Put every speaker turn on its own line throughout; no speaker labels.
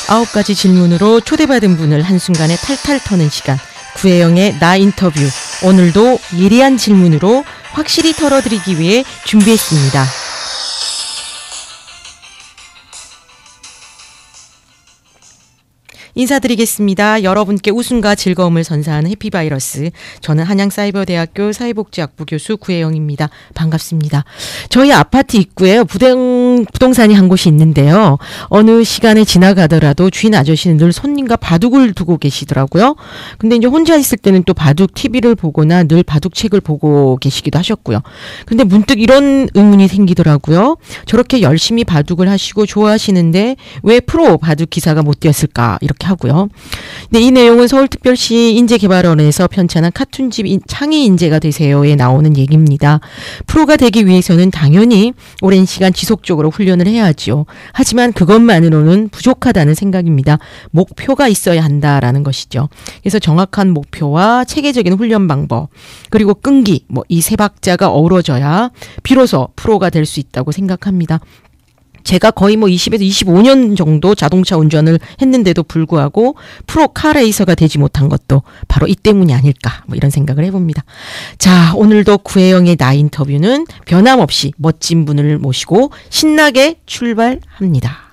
아홉 가지 질문으로 초대받은 분을 한순간에 탈탈 터는 시간. 구혜영의 나 인터뷰. 오늘도 예리한 질문으로 확실히 털어드리기 위해 준비했습니다. 인사드리겠습니다. 여러분께 웃음과 즐거움을 선사하는 해피바이러스. 저는 한양사이버대학교 사회복지학부 교수 구혜영입니다. 반갑습니다. 저희 아파트 입구에 부동산이 한 곳이 있는데요. 어느 시간에 지나가더라도 주인 아저씨는 늘 손님과 바둑을 두고 계시더라고요. 근데 이제 혼자 있을 때는 또 바둑 TV를 보거나 늘 바둑책을 보고 계시기도 하셨고요. 근데 문득 이런 의문이 생기더라고요. 저렇게 열심히 바둑을 하시고 좋아하시는데 왜 프로 바둑 기사가 못 되었을까? 이렇게 하고요. 근데 이 내용은 서울특별시 인재개발원에서 편찬한 카툰집 창의 인재가 되세요에 나오는 얘기입니다. 프로가 되기 위해서는 당연히 오랜 시간 지속적으로 훈련을 해야지요. 하지만 그것만으로는 부족하다는 생각입니다. 목표가 있어야 한다라는 것이죠. 그래서 정확한 목표와 체계적인 훈련 방법 그리고 끈기 이 세 박자가 어우러져야 비로소 프로가 될 수 있다고 생각합니다. 제가 거의 20에서 25년 정도 자동차 운전을 했는데도 불구하고 프로 카레이서가 되지 못한 것도 바로 이 때문이 아닐까 이런 생각을 해봅니다. 자, 오늘도 구혜영의 나 인터뷰는 변함없이 멋진 분을 모시고 신나게 출발합니다.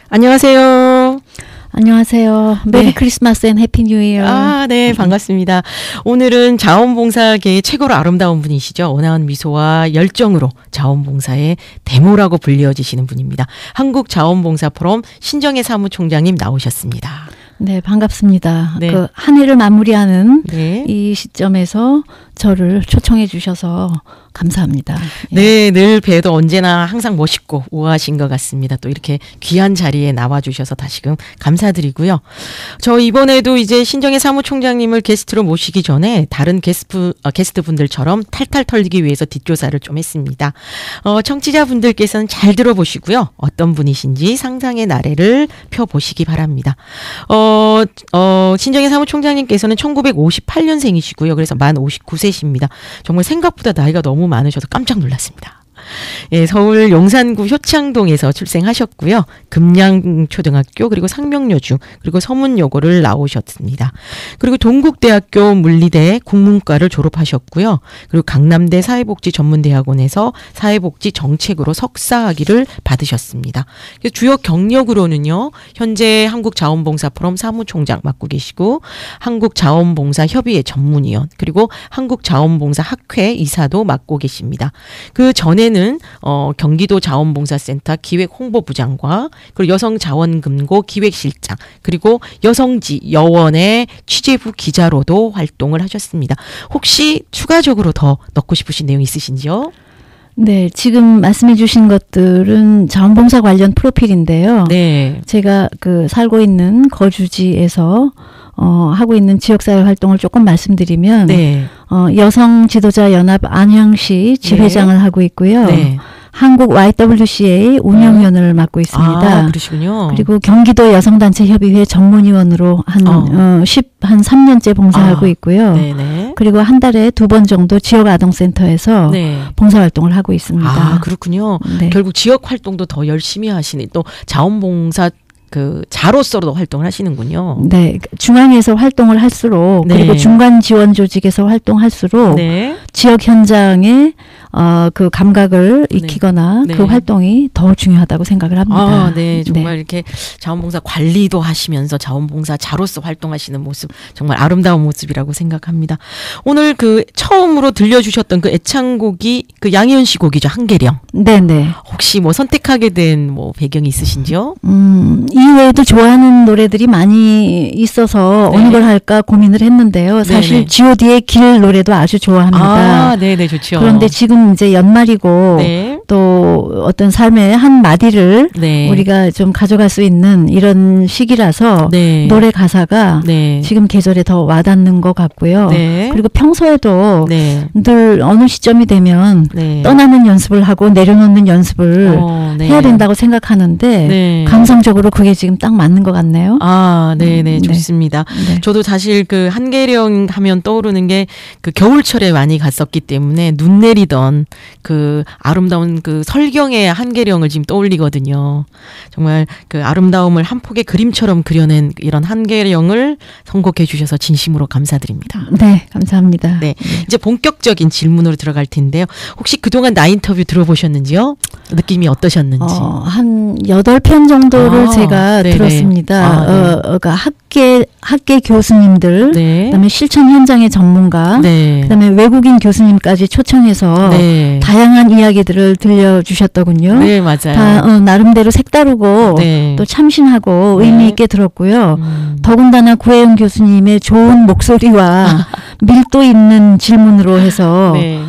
안녕하세요.
안녕하세요. 메리
네.
크리스마스 앤 해피 뉴 이어.
아, 네, 반갑습니다. 오늘은 자원봉사계의 최고로 아름다운 분이시죠. 온화한 미소와 열정으로 자원봉사의 데모라고 불려지시는 분입니다. 한국자원봉사포럼 신정혜 사무총장님 나오셨습니다.
네, 반갑습니다.
네.
그 한 해를 마무리하는
네.
이 시점에서 저를 초청해 주셔서 감사합니다.
네, 늘 뵈도 언제나 항상 멋있고 우아하신 것 같습니다. 또 이렇게 귀한 자리에 나와주셔서 다시금 감사드리고요. 저 이번에도 이제 신정혜 사무총장님을 게스트로 모시기 전에 다른 게스트분들처럼 탈탈 털기 위해서 뒷조사를 좀 했습니다. 청취자분들께서는 잘 들어보시고요. 어떤 분이신지 상상의 나래를 펴보시기 바랍니다. 신정혜 사무총장님께서는 1958년생이시고요. 그래서 만 59세십니다. 정말 생각보다 나이가 너무 많으셔서 깜짝 놀랐습니다. 예, 서울 용산구 효창동에서 출생하셨고요. 금양초등학교 그리고 상명여중 그리고 서문여고를 나오셨습니다. 그리고 동국대학교 물리대 국문과를 졸업하셨고요. 그리고 강남대 사회복지전문대학원에서 사회복지 정책으로 석사학위를 받으셨습니다. 주요 경력으로는요. 현재 한국자원봉사포럼 사무총장 맡고 계시고 한국자원봉사협의회 전문위원 그리고 한국자원봉사학회 이사도 맡고 계십니다. 그 전에는 경기도 자원봉사센터 기획홍보부장과 그리고 여성자원금고 기획실장 그리고 여성지 여원의 취재부 기자로도 활동을 하셨습니다. 혹시 추가적으로 더 넣고 싶으신 내용 있으신지요?
네, 지금 말씀해 주신 것들은 자원봉사 관련 프로필인데요.
네.
제가 살고 있는 거주지에서 하고 있는 지역사회 활동을 조금 말씀드리면
네.
여성지도자연합 안양시 지회장을 하고 있고요.
네.
한국 YWCA 운영위원을 맡고 있습니다.
아, 그러시군요.
그리고 경기도 여성단체협의회 전문위원으로 한 3년째 봉사하고 있고요.
네네.
그리고 한 달에 2번 정도 지역아동센터에서
네.
봉사활동을 하고 있습니다.
아, 그렇군요.
네.
결국 지역 활동도 더 열심히 하시니 또 자원봉사 자로서도 활동을 하시는군요.
네, 중앙에서 활동을 할수록
네.
그리고 중간 지원 조직에서 활동할수록
네.
지역 현장에 그 감각을 익히거나
네.
그 활동이 더 중요하다고 생각을 합니다.
네, 정말 이렇게 자원봉사 관리도 하시면서 자원봉사자로서 활동하시는 모습 정말 아름다운 모습이라고 생각합니다. 오늘 그 처음으로 들려주셨던 그 애창곡이 그 양희은 씨 곡이죠. 한계령.
네네.
혹시 뭐 선택하게 된 뭐 배경이 있으신지요?
이외에도 좋아하는 노래들이 많이 있어서
네.
어느 걸 할까 고민을 했는데요. 사실
네네.
G.O.D의 길 노래도 아주 좋아합니다.
네네, 좋죠.
그런데 지금 이제 연말이고
네.
또 어떤 삶의 한 마디를
네.
우리가 좀 가져갈 수 있는 이런 시기라서
네.
노래 가사가
네.
지금 계절에 더 와닿는 것 같고요.
네.
그리고 평소에도
네.
늘 어느 시점이 되면
네.
떠나는 연습을 하고 내려놓는 연습을
네.
해야 된다고 생각하는데
네.
감성적으로 그게 지금 딱 맞는 것 같네요.
네네, 좋습니다.
네.
저도 사실 그 한계령 하면 떠오르는 게 그 겨울철에 많이 갔었기 때문에 눈 내리던 그 아름다운 그 설경의 한계령을 지금 떠올리거든요. 정말 그 아름다움을 한 폭의 그림처럼 그려낸 이런 한계령을 선곡해 주셔서 진심으로 감사드립니다.
네, 감사합니다.
네. 이제 본격적인 질문으로 들어갈 텐데요. 혹시 그동안 나 인터뷰 들어보셨는지요? 느낌이 어떠셨는지?
한 8편 정도를 제가
네네.
들었습니다.
네.
그러니까 학계 교수님들,
네.
그다음에 실천 현장의 전문가,
네.
그다음에 외국인 교수님까지 초청해서
네.
다양한 이야기들을 들려주셨더군요.
네, 맞아요.
다 나름대로 색다르고
네.
또 참신하고
네.
의미 있게 들었고요. 더군다나 구혜영 교수님의 좋은 목소리와 밀도 있는 질문으로 해서
네.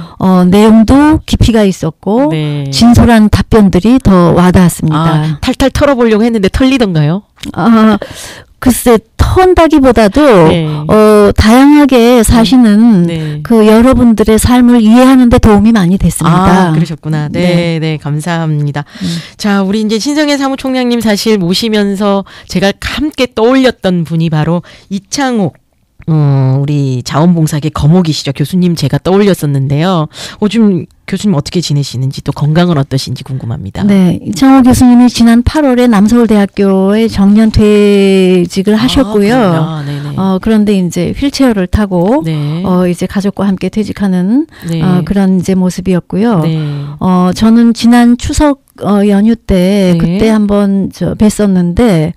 내용도 깊이가 있었고
네.
진솔한 답변들이 더 와닿았습니다.
탈탈 털어보려고 했는데 털리던가요?
글쎄 턴다기보다도
네.
다양하게 사시는
네.
그 여러분들의 삶을 이해하는 데 도움이 많이 됐습니다.
그러셨구나. 네, 네, 감사합니다. 자, 우리 이제 신성애 사무총장님 사실 모시면서 제가 함께 떠올렸던 분이 바로 이창옥 우리 자원봉사계 거목이시죠. 교수님 제가 떠올렸었는데요. 요즘 교수님 어떻게 지내시는지 또 건강은 어떠신지 궁금합니다.
네, 이창호 교수님이 지난 8월에 남서울대학교에 정년퇴직을 하셨고요.
네네.
그런데 이제 휠체어를 타고
네.
이제 가족과 함께 퇴직하는
네.
그런 이제 모습이었고요.
네.
저는 지난 추석 연휴 때
네.
그때 한번 뵀었는데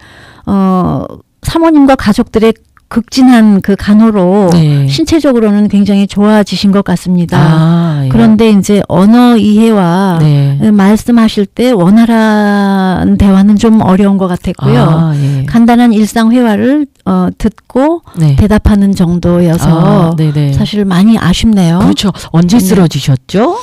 사모님과 가족들의 극진한 그 간호로
네.
신체적으로는 굉장히 좋아지신 것 같습니다.
예.
그런데 이제 언어 이해와
네.
말씀하실 때 원활한 대화는 좀 어려운 것 같았고요.
예.
간단한 일상 회화를 듣고
네.
대답하는 정도여서
네네.
사실 많이 아쉽네요.
그렇죠. 언제 쓰러지셨죠?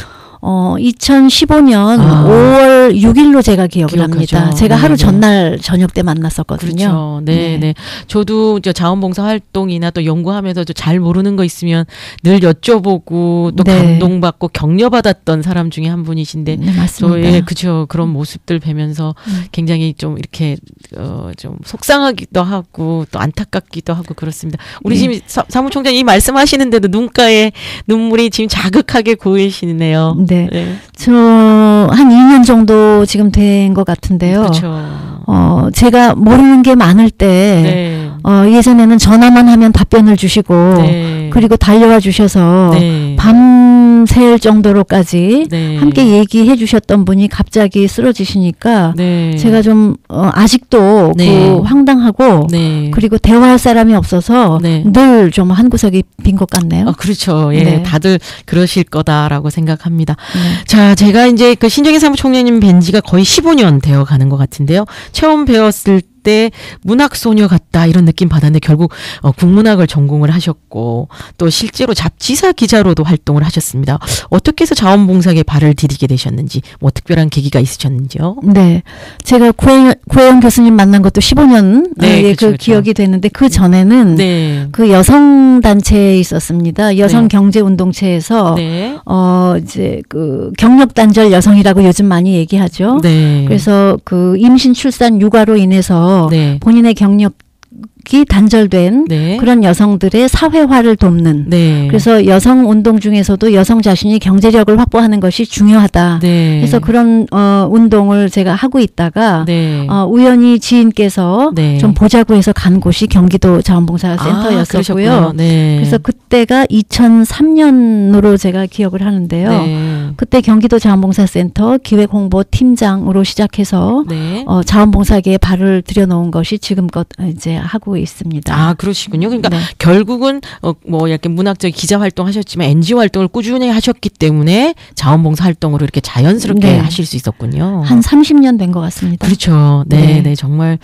2015년 5월 6일로 제가 기억을
기억하죠.
합니다. 제가 하루
네네.
전날 저녁 때 만났었거든요.
그렇죠. 네, 네. 저도 이제 자원봉사 활동이나 또 연구하면서도 잘 모르는 거 있으면 늘 여쭤보고 또
네.
감동받고 격려받았던 사람 중에 한 분이신데
네, 맞습니다.
저의 그죠 그런 모습들 뵈면서 굉장히 좀 이렇게 좀 속상하기도 하고 또 안타깝기도 하고 그렇습니다. 우리 지금 사무총장 이 말씀하시는데도 눈가에 눈물이 지금 자극하게 고이시네요.
네.
네.
저 한 2년 정도 지금 된 것 같은데요.
그렇죠.
제가 모르는 게 많을 때
네.
예전에는 전화만 하면 답변을 주시고
네.
그리고 달려와 주셔서
네.
밤샐 정도로까지
네.
함께 얘기해 주셨던 분이 갑자기 쓰러지시니까
네.
제가 좀 아직도
네.
그 황당하고
네.
그리고 대화할 사람이 없어서
네.
늘 좀 한 구석이 빈 것 같네요.
그렇죠. 예,
네.
다들 그러실 거다라고 생각합니다.
네.
자, 제가 이제 그 신정희 사무총장님 뵌 지가 거의 15년 되어 가는 것 같은데요. 처음 배웠을 때 문학소녀 같다 이런 느낌 받았는데 결국 국문학을 전공을 하셨고 또 실제로 잡지사 기자로도 활동을 하셨습니다. 어떻게 해서 자원봉사에 발을 디디게 되셨는지 뭐 특별한 계기가 있으셨는지요?
네, 제가 구혜영 교수님 만난 것도 15년
네, 그쵸,
그
그쵸.
기억이 되는데 그 전에는
네.
그 여성 단체에 있었습니다. 여성
네.
경제 운동체에서
네.
이제 그 경력 단절 여성이라고 요즘 많이 얘기하죠.
네.
그래서 그 임신, 출산, 육아로 인해서
네.
본인의 단절된
네.
그런 여성들의 사회화를 돕는
네.
그래서 여성 운동 중에서도 여성 자신이 경제력을 확보하는 것이 중요하다.
네.
그래서 그런 운동을 제가 하고 있다가
네.
우연히 지인께서
네.
좀 보자고 해서 간 곳이 경기도 자원봉사센터였었고요.
아, 네.
그래서 그때가 2003년으로 제가 기억을 하는데요.
네.
그때 경기도 자원봉사센터 기획홍보팀장으로 시작해서
네.
자원봉사계에 발을 들여놓은 것이 지금껏 이제 하고 있습니다.
아, 그러시군요. 그러니까
네.
결국은 뭐 이렇게 문학적 기자 활동하셨지만 NGO 활동을 꾸준히 하셨기 때문에 자원봉사 활동으로 이렇게 자연스럽게
네.
하실 수 있었군요.
한 30년 된 것 같습니다.
그렇죠. 네,
네.
네, 정말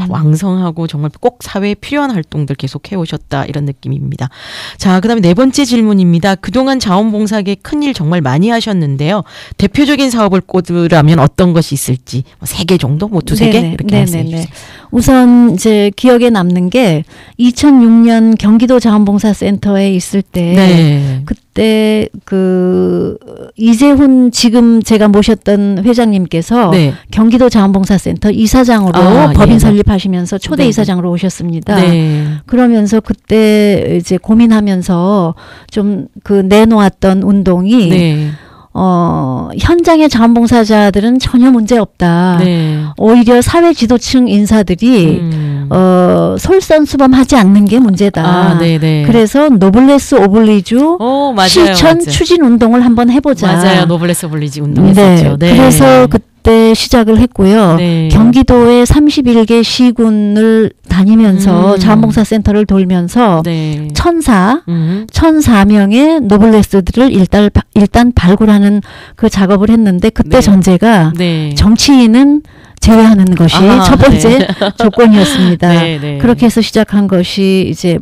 왕성하고 정말 꼭 사회에 필요한 활동들 계속 해오셨다 이런 느낌입니다. 자, 그다음에 네 번째 질문입니다. 그동안 자원봉사계 큰일 정말 많이 하셨는데요. 대표적인 사업을 꼽으라면 어떤 것이 있을지 뭐 3개 정도, 뭐 두세 개 이렇게 말씀해 주세요.
우선 이제 기억에 남는 게 2006년 경기도 자원봉사센터에 있을 때
네.
그때 그 이재훈 지금 제가 모셨던 회장님께서
네.
경기도 자원봉사센터 이사장으로 법인
예.
설립하시면서 초대
네.
이사장으로 오셨습니다.
네.
그러면서 그때 이제 고민하면서 좀 그 내놓았던 운동이
네.
현장의 자원봉사자들은 전혀 문제 없다.
네.
오히려 사회 지도층 인사들이 솔선수범하지 않는 게 문제다.
아, 네네.
그래서 노블레스 오블리주
맞아요,
실천
맞아요.
추진 운동을 한번 해보자.
맞아요. 노블레스 오블리주 운동했었죠. 네.
그래서 그때 시작을 했고요.
네.
경기도의 31개 시군을 다니면서 자원봉사센터를 돌면서
네.
1004명의 노블레스들을 일단 발굴하는 그 작업을 했는데 그때
네.
전제가
네.
정치인은 제외하는 것이 첫 번째
네.
조건이었습니다.
네, 네.
그렇게 해서 시작한 것이 이제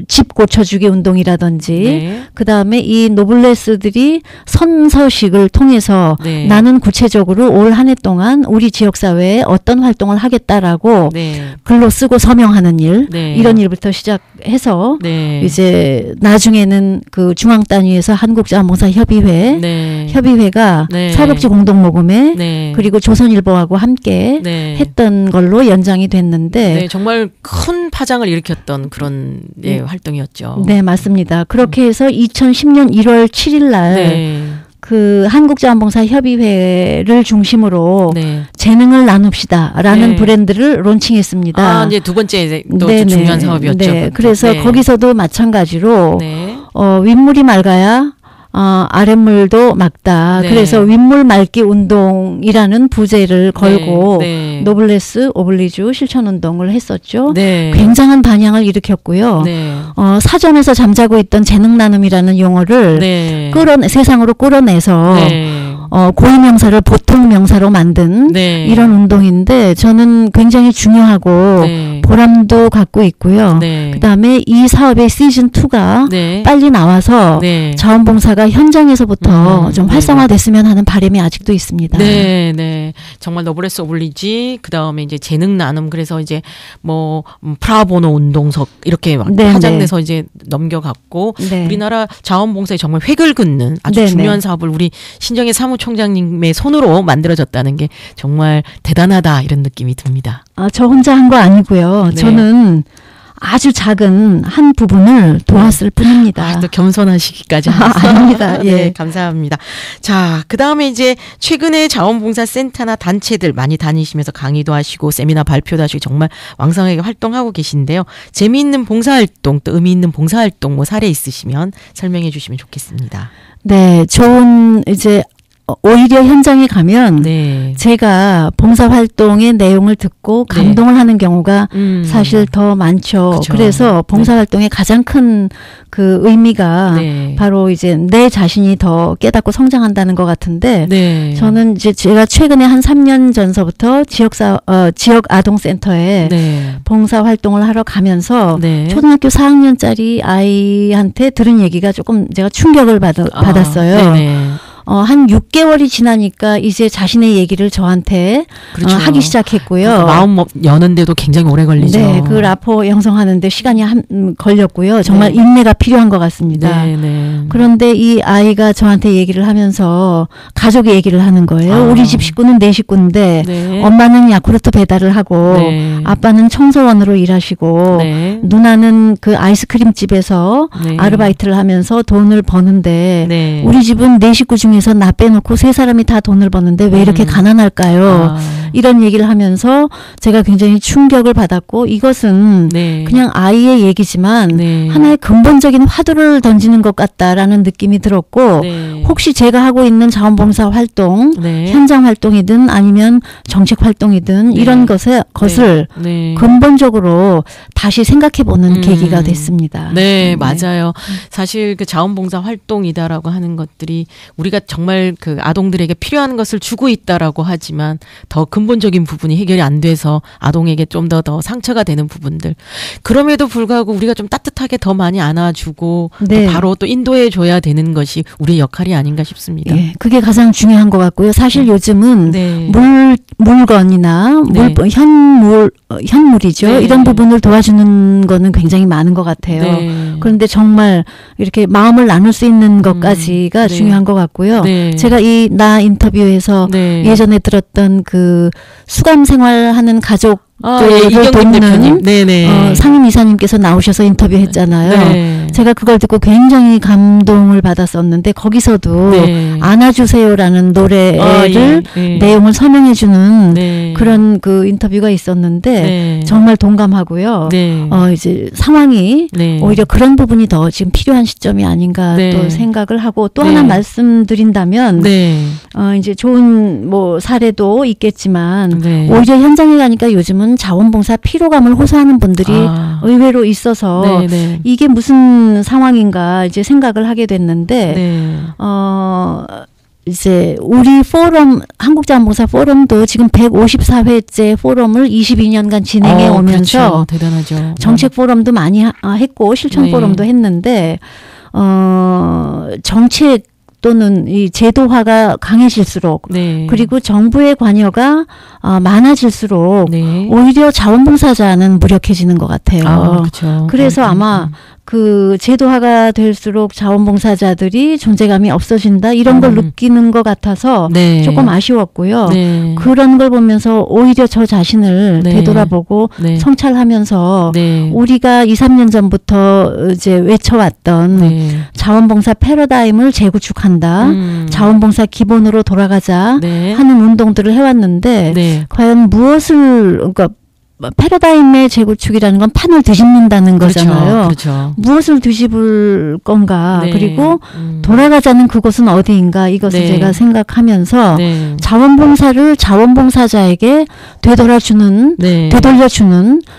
집 고쳐주기 운동이라든지
네.
그다음에 이 노블레스들이 선서식을 통해서
네.
나는 구체적으로 올 한 해 동안 우리 지역사회에 어떤 활동을 하겠다라고
네.
글로 쓰고 서명하는 일
네.
이런 일부터 시작해서
네.
이제 나중에는 그 중앙 단위에서 한국자원봉사협의회
네.
협의회가
네.
사회복지 공동모금회
네.
그리고 조선일보하고 함께
네.
했던 걸로 연장이 됐는데
네, 정말 큰 파장을 일으켰던 그런 활동이었죠.
네, 맞습니다. 그렇게 해서 2010년 1월 7일 날
네.
그 한국자원봉사협의회를 중심으로
네.
재능을 나눕시다라는
네.
브랜드를 론칭했습니다.
이제 두 번째 또
네네.
중요한 사업이었죠.
네. 그래서
네.
거기서도 마찬가지로
네.
윗물이 맑아야 아랫물도 맑다.
네.
그래서 윗물 맑기 운동이라는 부제를 걸고
네.
노블레스 오블리주 실천 운동을 했었죠.
네.
굉장한 반향을 일으켰고요.
네.
사전에서 잠자고 있던 재능 나눔이라는 용어를
네.
세상으로 끌어내서
네.
고유 명사를 보통 명사로 만든
네.
이런 운동인데 저는 굉장히 중요하고
네.
보람도 갖고 있고요.
네.
그다음에 이 사업의 시즌 2가
네.
빨리 나와서
네.
자원봉사가 현장에서부터 좀
네.
활성화됐으면 하는 바람이 아직도 있습니다.
네, 네. 정말 노블레스 오블리지, 그 다음에 이제 재능 나눔, 그래서 이제 프라보노 운동석, 이렇게 막
네,
파장내서 이제 넘겨갔고,
네.
우리나라 자원봉사에 정말 획을 긋는 아주
네,
중요한
네.
사업을 우리 신정혜 사무총장님의 손으로 만들어졌다는 게 정말 대단하다, 이런 느낌이 듭니다.
저 혼자 한 거 아니고요.
네.
저는 아주 작은 한 부분을 도왔을 뿐입니다.
또 겸손하시기까지
아닙니다. 예.
네, 감사합니다. 자, 그 다음에 이제 최근에 자원봉사센터나 단체들 많이 다니시면서 강의도 하시고 세미나 발표도 하시고 정말 왕성하게 활동하고 계신데요. 재미있는 봉사활동 또 의미 있는 봉사활동 뭐 사례 있으시면 설명해 주시면 좋겠습니다.
네, 좋은 이제 오히려 현장에 가면
네.
제가 봉사활동의 내용을 듣고
네.
감동을 하는 경우가 사실 더 많죠.
그쵸.
그래서 봉사활동의 가장 큰 그 의미가
네.
바로 이제 내 자신이 더 깨닫고 성장한다는 것 같은데
네.
저는 이제 제가 최근에 한 3년 전서부터 지역 아동센터에
네.
봉사활동을 하러 가면서
네.
초등학교 4학년짜리 아이한테 들은 얘기가 조금 제가 충격을 받았어요.
네네.
한 6개월이 지나니까 이제 자신의 얘기를 저한테
그렇죠.
하기 시작했고요.
마음 여는데도 굉장히 오래 걸리죠.
네, 그 라포 형성하는데 시간이 걸렸고요. 정말 인내가 필요한 것 같습니다.
네, 네.
그런데 이 아이가 저한테 얘기를 하면서 가족이 얘기를 하는 거예요. 우리 집 식구는 4식구인데
네.
엄마는 야쿠르트 배달을 하고
네.
아빠는 청소원으로 일하시고
네.
누나는 그 아이스크림 집에서
네.
아르바이트를 하면서 돈을 버는데
네.
우리 집은 4식구 중에서 나 빼놓고 3사람이 다 돈을 버는데 왜 이렇게 가난할까요? 이런 얘기를 하면서 제가 굉장히 충격을 받았고 이것은
네.
그냥 아이의 얘기지만
네.
하나의 근본적인 화두를 던지는 것 같다라는 느낌이 들었고
네.
혹시 제가 하고 있는 자원봉사 활동,
네.
현장 활동이든 아니면 정책 활동이든
네.
이런 것을
네.
근본적으로 다시 생각해보는 계기가 됐습니다.
네, 맞아요. 사실 그 자원봉사 활동이다라고 하는 것들이 우리가 정말 그 아동들에게 필요한 것을 주고 있다라고 하지만 더 근본적인 부분이 해결이 안 돼서 아동에게 좀 더 상처가 되는 부분들. 그럼에도 불구하고 우리가 좀 따뜻하게 더 많이 안아주고
네.
또 바로 또 인도해 줘야 되는 것이 우리의 역할이 아닌가 싶습니다.
예, 그게 가장 중요한 것 같고요. 사실 요즘은
네.
물건이나
네.
현물이죠.
네.
이런 부분을 도와주는 거는 굉장히 많은 것 같아요.
네.
그런데 정말 이렇게 마음을 나눌 수 있는 것까지가
네.
중요한 것 같고요.
네.
제가 나 인터뷰에서
네.
예전에 들었던 그 수감 생활하는 가족
이경림
돕는
대표님. 네네.
상임 이사님께서 나오셔서 인터뷰했잖아요.
네.
제가 그걸 듣고 굉장히 감동을 받았었는데 거기서도
네.
안아주세요라는 노래를
예.
내용을 설명해주는
네.
그런 그 인터뷰가 있었는데
네.
정말 동감하고요.
네.
이제 상황이
네.
오히려 그런 부분이 더 지금 필요한 시점이 아닌가
네.
또 생각을 하고 또
네.
하나 말씀드린다면
네.
이제 좋은 뭐 사례도 있겠지만
네.
오히려 현장에 가니까 요즘은 자원봉사 피로감을 호소하는 분들이 의외로 있어서
네.
이게 무슨 상황인가 이제 생각을 하게 됐는데
네.
이제 우리 포럼 한국자원봉사 포럼도 지금 154회째 포럼을 22년간 진행해 오면서
그렇죠. 대단하죠.
정책 포럼도 많이 했고 실천
네.
포럼도 했는데 정책 또는 이 제도화가 강해질수록
네.
그리고 정부의 관여가 많아질수록
네.
오히려 자원봉사자는 무력해지는 것 같아요.
그렇죠.
그래서 아마 그 제도화가 될수록 자원봉사자들이 존재감이 없어진다 이런 걸 느끼는 것 같아서
네.
조금 아쉬웠고요.
네.
그런 걸 보면서 오히려 저 자신을
네.
되돌아보고
네.
성찰하면서
네.
우리가 2, 3년 전부터 이제 외쳐왔던
네.
자원봉사 패러다임을 재구축한다. 자원봉사 기본으로 돌아가자
네.
하는 운동들을 해왔는데
네.
과연 그러니까 패러다임의 재구축이라는 건 판을 뒤집는다는 거잖아요.
그렇죠.
무엇을 뒤집을 건가.
네.
그리고 돌아가자는 그곳은 어디인가. 이것을
네.
제가 생각하면서
네.
자원봉사를 자원봉사자에게 되돌려주는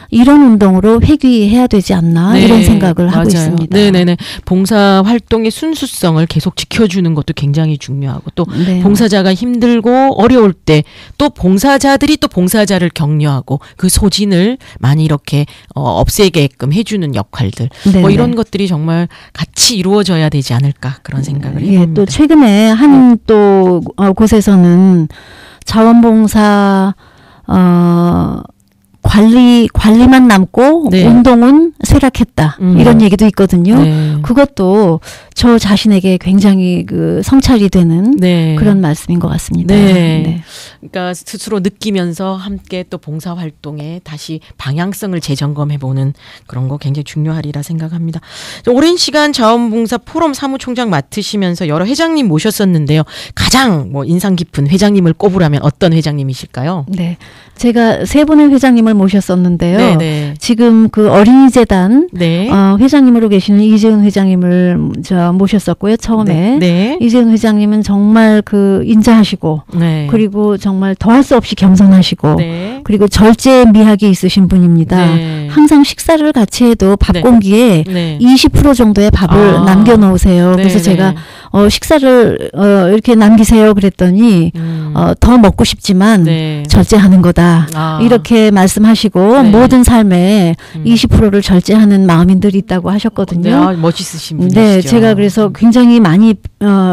이런 운동으로 회귀해야 되지 않나
네.
이런 생각을 하고
맞아요.
있습니다.
네네네. 봉사 활동의 순수성을 계속 지켜주는 것도 굉장히 중요하고 또
네.
봉사자가 힘들고 어려울 때 또 봉사자들이 또 봉사자를 격려하고 그 소진을 많이 이렇게 없애게끔 해주는 역할들
네네.
뭐 이런 것들이 정말 같이 이루어져야 되지 않을까 그런 생각을 해봅니다.
또 최근에 한 또 곳에서는 자원봉사 관리만 남고
네.
운동은 쇠락했다. 이런 얘기도 있거든요.
네.
그것도 저 자신에게 굉장히 그 성찰이 되는
네.
그런 말씀인 것 같습니다.
네. 그러니까 스스로 느끼면서 함께 또 봉사 활동에 다시 방향성을 재점검해보는 그런 거 굉장히 중요하리라 생각합니다. 오랜 시간 자원봉사 포럼 사무총장 맡으시면서 여러 회장님 모셨었는데요. 가장 뭐 인상 깊은 회장님을 꼽으라면 어떤 회장님이실까요?
네. 제가 3분의 회장님을 모셨었는데요.
네네.
지금 그 어린이재단
네.
회장님으로 계시는 이재훈 회장님을 모셨었고요. 처음에.
네.
이재훈 회장님은 정말 그 인자하시고
네.
그리고 정말 더할 수 없이 겸손하시고
네.
그리고 절제미학이 있으신 분입니다.
네.
항상 식사를 같이 해도 밥
네.
공기에
네.
20% 정도의 밥을 남겨놓으세요.
네,
그래서
네.
제가 식사를 이렇게 남기세요 그랬더니 더 먹고 싶지만
네.
절제하는 거다. 이렇게 말씀하시고
네.
모든 삶에 20%를 절제하는 마음인들이 있다고 하셨거든요.
네, 멋있으신 분이시죠.
네, 제가 그래서 굉장히 많이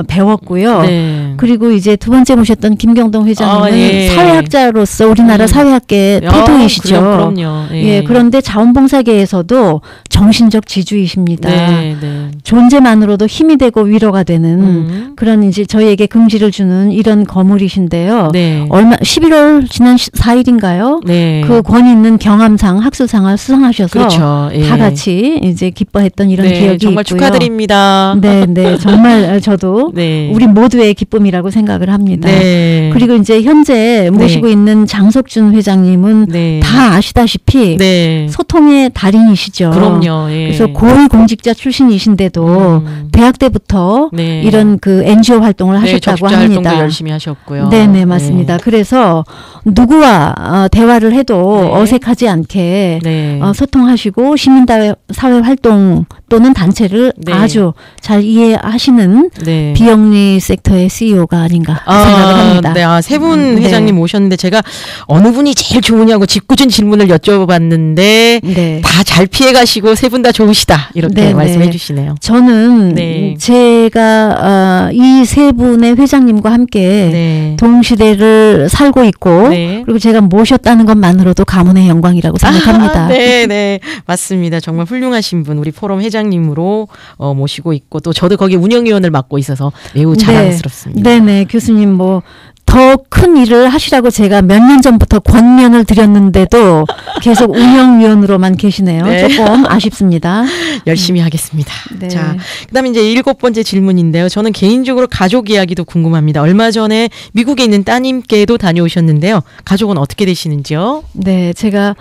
배웠고요.
네.
그리고 이제 두 번째 모셨던 김경동 회장님은
예.
사회학자로서 우리나라 사회학계 토도이시죠.
그럼요.
예, 그런데 자원봉사계에서도 정신적 지주이십니다.
네, 네.
존재만으로도 힘이 되고 위로가 되는 그런 이제 저희에게 긍지를 주는 이런 거물이신데요.
네.
11월 지난 4일인가요?
네.
그 권위 있는 경암상 학술상을 수상하셔서
그렇죠. 예.
다 같이 이제 기뻐했던 이런
네,
기억이
정말
있고요.
축하드립니다.
네, 네, 정말 저도
네.
우리 모두의 기쁨이라고 생각을 합니다.
네.
그리고 이제 현재 모시고 있는 장석준 회장님은
네.
다 아시다시피
네.
소통의 달인이시죠.
그럼요. 예.
그래서 고위공직자 출신이신데도 대학 때부터
네.
이런 그 NGO 활동을
네,
하셨다고
적자
합니다.
활동도 열심히 하셨고요.
네네 맞습니다. 그래서 누구와 대화를 해도
네.
어색하지 않게
네.
소통하시고 시민사회 활동 또는 단체를
네.
아주 잘 이해하시는
네.
비영리 섹터의 CEO가 아닌가 생각을 합니다.
네, 세 분
네.
회장님 모셨는데 제가 어느 분이 제일 좋으냐고 짓궂은 질문을 여쭤봤는데
네.
다 잘 피해가시고 세 분 다 좋으시다 이렇게
네,
말씀해
네.
주시네요.
저는
네.
제가 이 세 분의 회장님과 함께
네.
동시대를 살고 있고
네.
그리고 제가 모셨다는 것만으로도 가문의 영광이라고 생각합니다.
네, 네, 맞습니다. 정말 훌륭하신 분 우리 포럼 회장님으로 모시고 있고 또 저도 거기 운영위원을 맡고 있어서 매우 자랑스럽습니다.
네, 네, 교수님 뭐. 더 큰 일을 하시라고 제가 몇 년 전부터 권면을 드렸는데도 계속 운영위원으로만 계시네요.
네.
조금 아쉽습니다.
열심히 하겠습니다.
네.
자, 그다음에 이제 7번째 질문인데요. 저는 개인적으로 가족 이야기도 궁금합니다. 얼마 전에 미국에 있는 따님께도 다녀오셨는데요. 가족은 어떻게 되시는지요?
네, 제가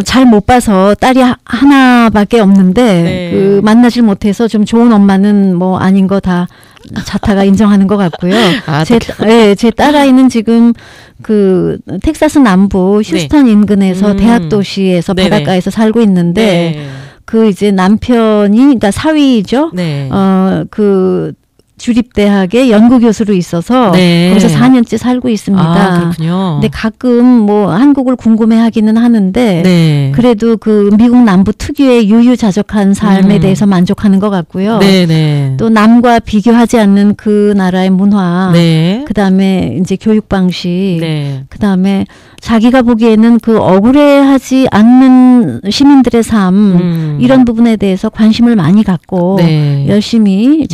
잘 못 봐서 딸이 하나밖에 없는데
네.
그 만나질 못해서 좀 좋은 엄마는 뭐 아닌 거 다 자타가 인정하는 것 같고요. 제 딸아이는 지금 그 텍사스 남부 휴스턴 인근에서 대학 도시에서
네네.
바닷가에서 살고 있는데
네.
그 이제 남편이 그러니까 사위죠.
네.
그 주립대학의 연구교수로 있어서
네.
거기서 4년째 살고 있습니다.
아, 그렇군요.
근데 가끔 뭐 한국을 궁금해하기는 하는데
네.
그래도 그 미국 남부 특유의 유유자적한 삶에 대해서 만족하는 것 같고요.
네, 네.
또 남과 비교하지 않는 그 나라의 문화,
네.
그다음에 이제 교육 방식,
네.
그다음에 자기가 보기에는 그 억울해하지 않는 시민들의 삶 이런 부분에 대해서 관심을 많이 갖고
네.
열심히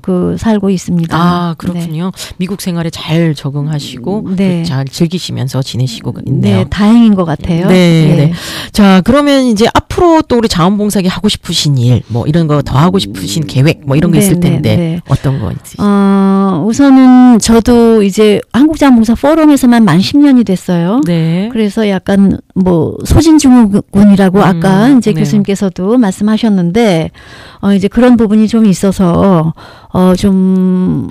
그 살고 있습니다.
아, 그렇군요. 미국 생활에 잘 적응하시고
네.
잘 즐기시면서 지내시고 있네요.
네, 다행인 것 같아요.
네,
예.
네. 자, 그러면 이제 앞으로 또 우리 자원봉사기 하고 싶으신 일, 뭐 이런 거 더 하고 싶으신 계획, 뭐 이런 거 있을 텐데
네.
어떤 거 있으세요?
우선은 저도 이제 한국자원봉사 포럼에서만 만 10년이 됐어요.
네.
그래서 약간 뭐 소진증후군이라고 아까 이제
네.
교수님께서도 말씀하셨는데 이제 그런 부분이 좀 있어서 좀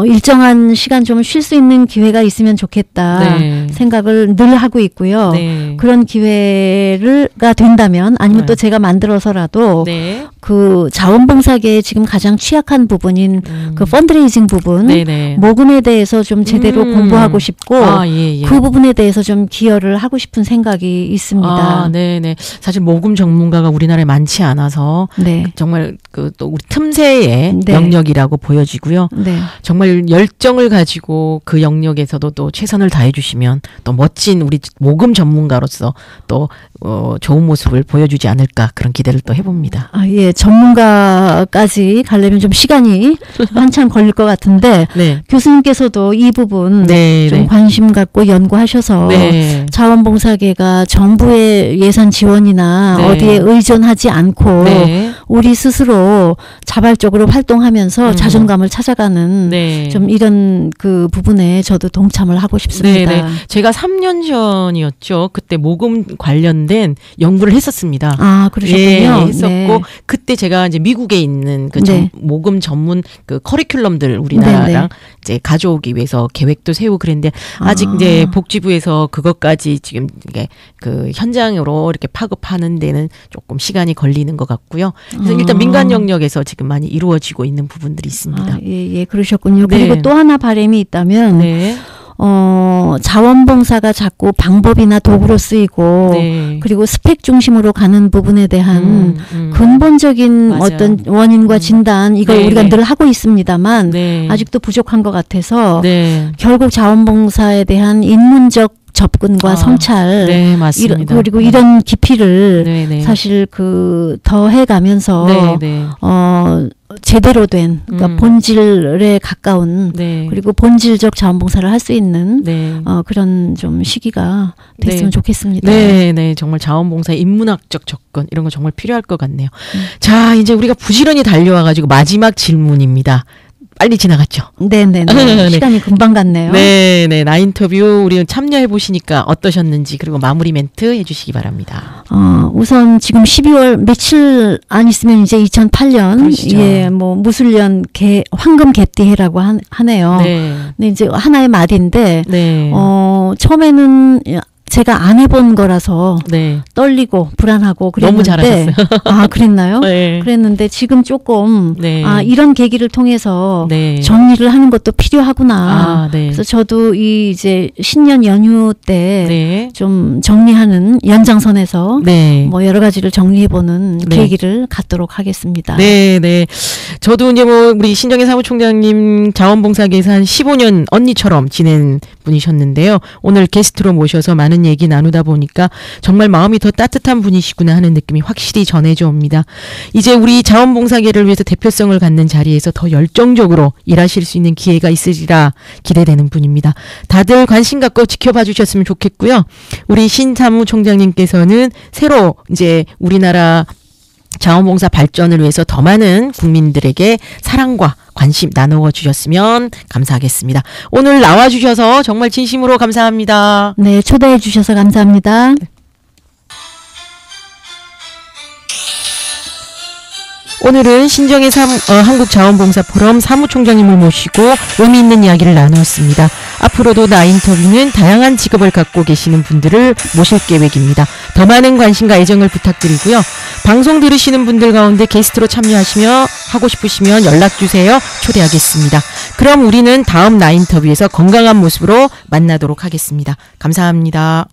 일정한 시간 좀 쉴 수 있는 기회가 있으면 좋겠다
네.
생각을 늘 하고 있고요.
네.
그런 기회가 된다면 아니면
네.
또 제가 만들어서라도
네.
그 자원봉사계의 지금 가장 취약한 부분인 그 펀드레이징 부분,
네네.
모금에 대해서 좀 제대로 공부하고 싶고
아, 예, 예.
그 부분에 대해서 좀 기여를 하고 싶은 생각이 있습니다.
아, 네네. 사실 모금 전문가가 우리나라에 많지 않아서
네.
정말 그 또 우리 틈새의
네.
영역이라고 보여지고요.
네.
정말 열정을 가지고 그 영역에서도 또 최선을 다해 주시면 또 멋진 우리 모금 전문가로서 또 좋은 모습을 보여주지 않을까 그런 기대를 또 해봅니다.
아, 예. 전문가까지 가려면 좀 시간이 한참 걸릴 것 같은데
네.
교수님께서도 이 부분
네,
좀
네.
관심 갖고 연구하셔서
네.
자원봉사계가 정부의 예산 지원이나
네.
어디에 의존하지 않고
네.
우리 스스로 자발적으로 활동하면서 자존감을 찾아가는
네.
좀 이런 그 부분에 저도 동참을 하고 싶습니다.
네네. 제가 3년 전이었죠. 그때 모금 관련된 관련된 연구를 했었습니다.
아, 그러셨군요.
예, 했었고 그때 제가 이제 미국에 있는 그 모금 전문 그 커리큘럼들 우리나라랑 이제 가져오기 위해서 계획도 세우고 그랬는데 아직 이제 복지부에서 그것까지 지금 이게 그 현장으로 이렇게 파급하는 데는 조금 시간이 걸리는 것 같고요. 그래서 일단 민간 영역에서 지금 많이 이루어지고 있는 부분들이 있습니다.
예, 그러셨군요. 그리고 또 하나 바람이 있다면 자원봉사가 자꾸 방법이나 도구로 쓰이고 그리고 스펙 중심으로 가는 부분에 대한 근본적인 맞아. 어떤 원인과 진단 이걸 우리가 늘 하고 있습니다만 아직도 부족한 것 같아서 결국 자원봉사에 대한 인문적 접근과 성찰
맞습니다.
그리고 이런 깊이를 사실 그 더해가면서 제대로 된 그러니까 본질에 가까운 그리고 본질적 자원봉사를 할 수 있는 그런 좀 시기가 됐으면 좋겠습니다.
네, 정말 자원봉사의 인문학적 접근 이런 거 정말 필요할 것 같네요. 자, 이제 우리가 부지런히 달려와가지고 마지막 질문입니다. 빨리 지나갔죠.
네. 시간이 금방 갔네요.
네. 나인터뷰 우리 참여해 보시니까 어떠셨는지 그리고 마무리 멘트 해주시기 바랍니다.
우선 지금 12월 며칠 안 있으면 이제 2008년
그러시죠.
예, 뭐 무술년 황금 개띠해라고 하네요. 근데 이제 하나의 말인데 처음에는 제가 안 해본 거라서 떨리고 불안하고 그랬는데
너무 잘하셨어요.
아, 그랬나요? 그랬는데 지금 조금 이런 계기를 통해서 정리를 하는 것도 필요하구나. 그래서 저도 이 이제 신년 연휴 때 좀 정리하는 연장선에서 뭐 여러 가지를 정리해보는 계기를 갖도록 하겠습니다.
네. 저도 이제 뭐 우리 신정혜 사무총장님 자원봉사계에서 한 15년 언니처럼 지낸 분이셨는데요. 오늘 게스트로 모셔서 많은 얘기 나누다 보니까 정말 마음이 더 따뜻한 분이시구나 하는 느낌이 확실히 전해져 옵니다. 이제 우리 자원봉사계를 위해서 대표성을 갖는 자리에서 더 열정적으로 일하실 수 있는 기회가 있으리라 기대되는 분입니다. 다들 관심 갖고 지켜봐 주셨으면 좋겠고요. 우리 신 사무총장님께서는 새로 이제 우리나라 자원봉사 발전을 위해서 더 많은 국민들에게 사랑과 관심 나누어 주셨으면 감사하겠습니다. 오늘 나와 주셔서 정말 진심으로 감사합니다.
네, 초대해 주셔서 감사합니다.
오늘은 신정혜 한국자원봉사포럼 사무총장님을 모시고 의미 있는 이야기를 나누었습니다. 앞으로도 나인터뷰는 다양한 직업을 갖고 계시는 분들을 모실 계획입니다. 더 많은 관심과 애정을 부탁드리고요. 방송 들으시는 분들 가운데 게스트로 참여하시며 하고 싶으시면 연락주세요. 초대하겠습니다. 그럼 우리는 다음 나인터뷰에서 건강한 모습으로 만나도록 하겠습니다. 감사합니다.